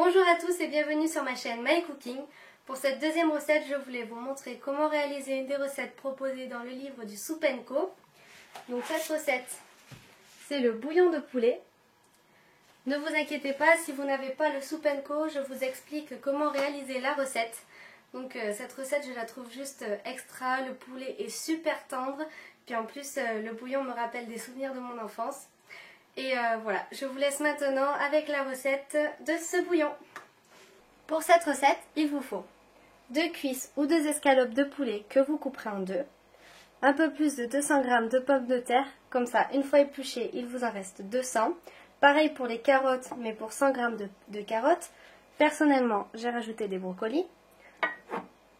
Bonjour à tous et bienvenue sur ma chaîne My Cooking. Pour cette deuxième recette, je voulais vous montrer comment réaliser une des recettes proposées dans le livre du Soup & Co. Donc cette recette, c'est le bouillon de poulet. Ne vous inquiétez pas, si vous n'avez pas le Soup & Co, je vous explique comment réaliser la recette. Donc cette recette, je la trouve juste extra, le poulet est super tendre. Puis en plus, le bouillon me rappelle des souvenirs de mon enfance. Et voilà, je vous laisse maintenant avec la recette de ce bouillon. Pour cette recette, il vous faut 2 cuisses ou 2 escalopes de poulet que vous couperez en deux, un peu plus de 200 g de pommes de terre, comme ça une fois épluchées, il vous en reste 200. Pareil pour les carottes, mais pour 100 g de carottes. Personnellement, j'ai rajouté des brocolis.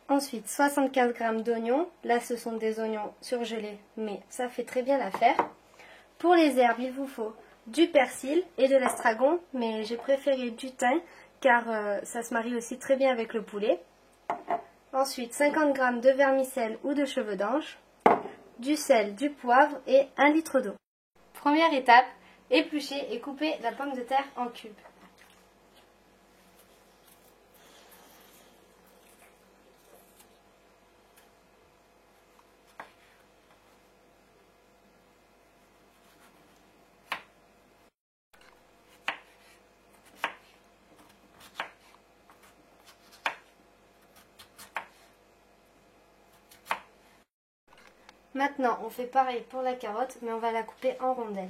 Ensuite, 75 g d'oignons. Là, ce sont des oignons surgelés, mais ça fait très bien l'affaire. Pour les herbes, il vous faut du persil et de l'estragon, mais j'ai préféré du thym car ça se marie aussi très bien avec le poulet. Ensuite, 50 g de vermicelle ou de cheveux d'ange, du sel, du poivre et 1 litre d'eau. Première étape, éplucher et couper la pomme de terre en cubes. Maintenant, on fait pareil pour la carotte, mais on va la couper en rondelles.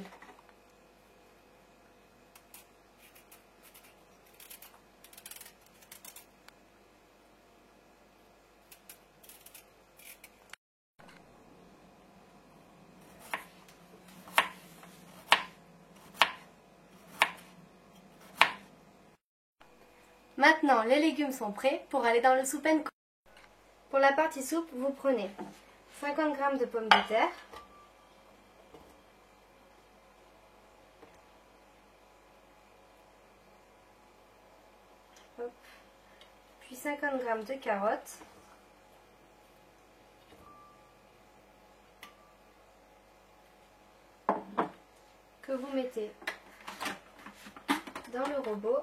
Maintenant, les légumes sont prêts pour aller dans le Soup & Co. Pour la partie soupe, vous prenez 50 g de pommes de terre, puis 50 g de carottes, que vous mettez dans le robot.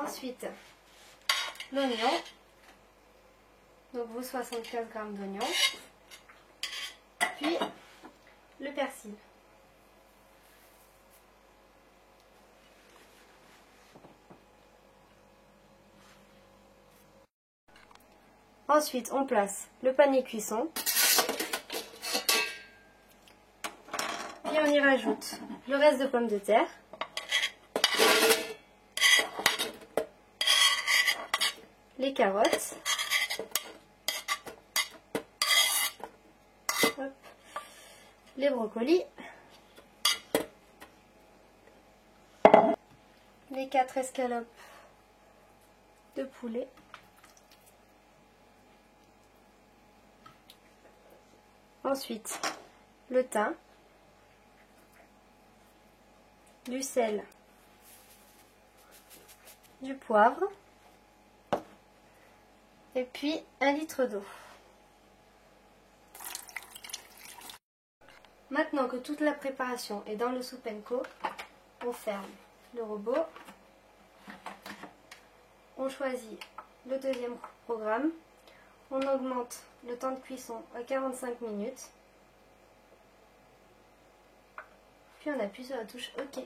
Ensuite, l'oignon, donc vos 75 g d'oignon, puis le persil. Ensuite, on place le panier cuisson, puis on y rajoute le reste de pommes de terre, les carottes, hop, les brocolis, les 4 escalopes de poulet, ensuite le thym, du sel, du poivre, et puis 1 litre d'eau. Maintenant que toute la préparation est dans le Soup & Co, on ferme le robot, on choisit le deuxième programme, on augmente le temps de cuisson à 45 minutes, puis on appuie sur la touche OK.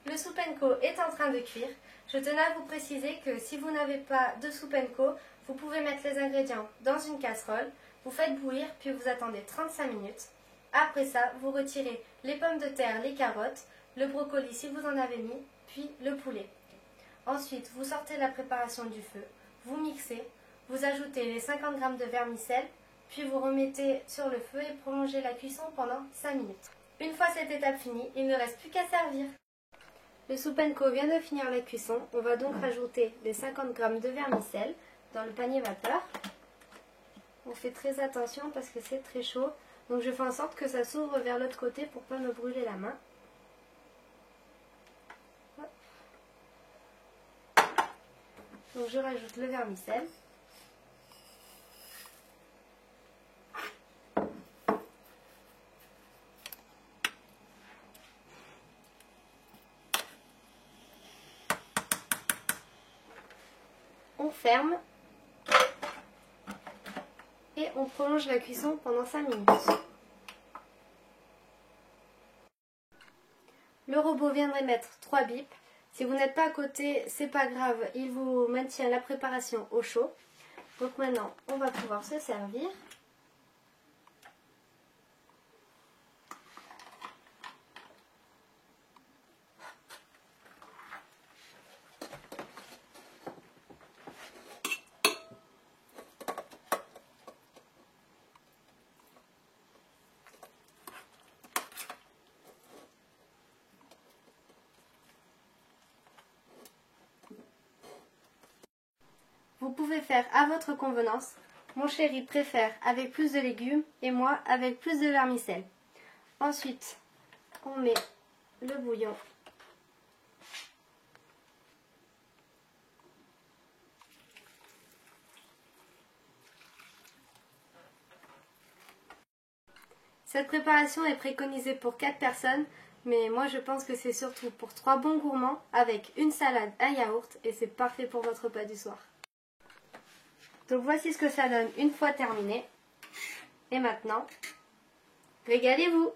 Le Soup & Co est en train de cuire. Je tenais à vous préciser que si vous n'avez pas de Soup & Co, vous pouvez mettre les ingrédients dans une casserole, vous faites bouillir, puis vous attendez 35 minutes. Après ça, vous retirez les pommes de terre, les carottes, le brocoli si vous en avez mis, puis le poulet. Ensuite, vous sortez la préparation du feu, vous mixez, vous ajoutez les 50 g de vermicelle, puis vous remettez sur le feu et prolongez la cuisson pendant 5 minutes. Une fois cette étape finie, il ne reste plus qu'à servir. Le Soup & Co vient de finir la cuisson, on va donc rajouter les 50 g de vermicelle dans le panier vapeur. On fait très attention parce que c'est très chaud, donc je fais en sorte que ça s'ouvre vers l'autre côté pour ne pas me brûler la main. Hop. Donc je rajoute le vermicelle. ferme et on prolonge la cuisson pendant 5 minutes. Le robot viendrait mettre 3 bips. Si vous n'êtes pas à côté, c'est pas grave, il vous maintient la préparation au chaud. Donc maintenant, on va pouvoir se servir. Vous pouvez faire à votre convenance. Mon chéri préfère avec plus de légumes et moi avec plus de vermicelle. Ensuite, on met le bouillon. Cette préparation est préconisée pour 4 personnes, mais moi je pense que c'est surtout pour 3 bons gourmands avec une salade, un yaourt et c'est parfait pour votre repas du soir. Donc voici ce que ça donne une fois terminé. Et maintenant, régalez-vous!